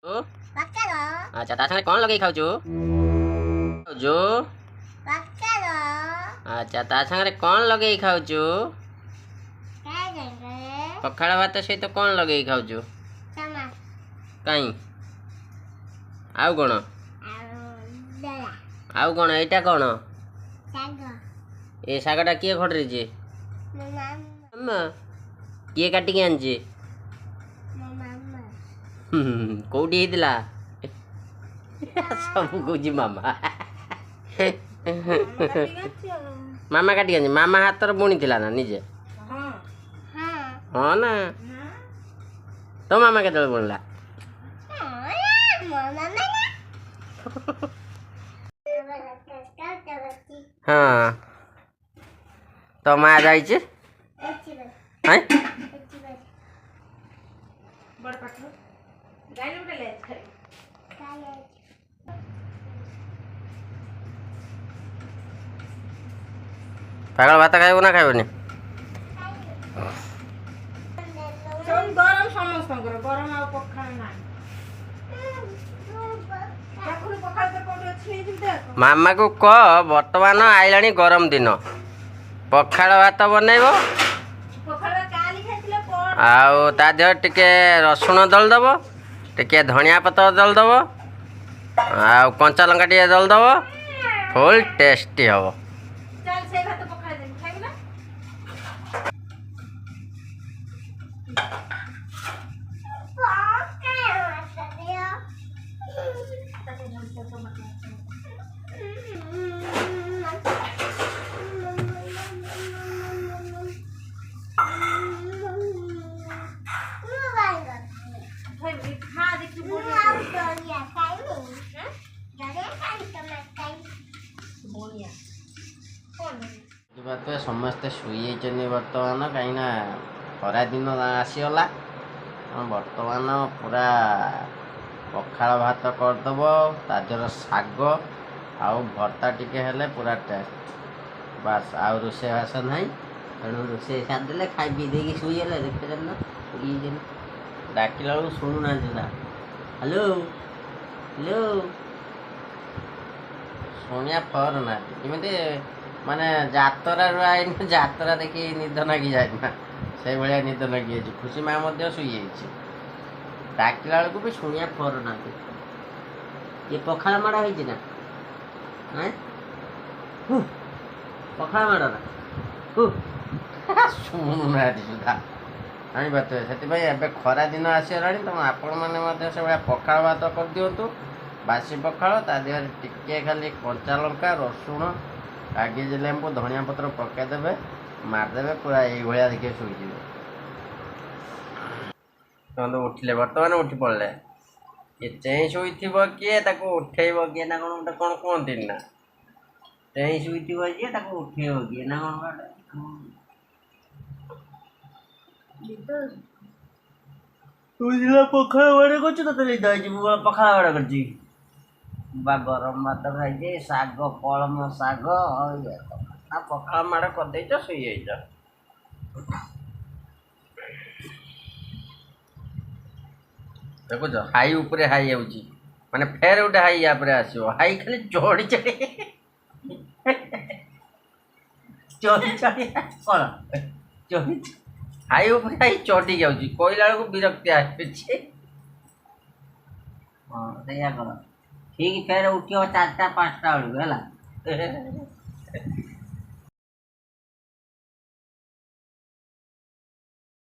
अच्छा ता संगे कौन लगे खाऊ जो अच्छा ता संगे कौन लगे खाऊ पखाड़ भात सहित कौन लगे खाऊ कहीं आउ कौन आउ कौन एटा कौन ए सागटा किए खटरी किए काटिकी आनी कौटी होता सब कौच मामा मामा काटिक आनी मामा हाथ बुणी थी ना निजे हाँ ना तो मामा के बुणला हाँ तो माँ जाइए पागल भात खाइबू ना खाइबनी गरम समस्त गरम आ पखाल ना मामा को कह बर्तमान आइलाणी गरम दिन पखाड़ भात बनइब आउ ता देह टिके रसुण दल दब टिके धनिया पत्र दल दब आउ कंचा लंका टिके दल दब फुल टेस्टी हम समस्ते शुई बर्तमान कहीं खरा दिन आसीगला बर्तमान पूरा पखाड़ भात करदेव ताजर शाग आउ भर्ता टिके हेले पूरा टेस्ट बास आउ रोसे बास ना तेणु रोसे छाड़दे खाई पी दे शुई देखते ना डाकिला बेलू शुणुना हेलो हेलो शुणिया फर ना जमी माने जातरा आई जातरा देखी निद लगी जाए ना से भाया निद लगी खुशी माँ शुई डाकिला बेलू भी शुणिया फर ना ये पखाड़ माड़ा होना पखाड़ माड़ा ना शुणुना सुधा जानीपे से खरा दिन आसगला तुम आपण मैंने से भाया पखाड़ भात कर दिंतु बासी पखाड़ ता देह टिके खाली कंचा लंका रसुण कागज लेंबू धनिया पत्र पकईदे मारदे पूरा ये देखिए शुई तो उठिले बर्तमान उठी पड़े ये चेई शुई किए उठेब किए ना कौन गोटे कौन कहती ना चेई शुई जी उठेब किए ना कौन पखाड़ बाड़े कर पखाड़ बाड़ा कर गरम भात खाई शाग कलम शाग पखाड़ माड़ कर शुई देखुच हाई उपरे हाई आउची माने फेर गोटे हाई या आसो हाई खाली चढ़ी चढ़ी चढ़ी चढ़ी कौन चढ़ी हाई उपरे हाई चढ़ी जाऊँगी कहला बेलू विरक्ति आसुची हाँ सैया कर ठीक फेर उठ 4टा 5टा बेलू है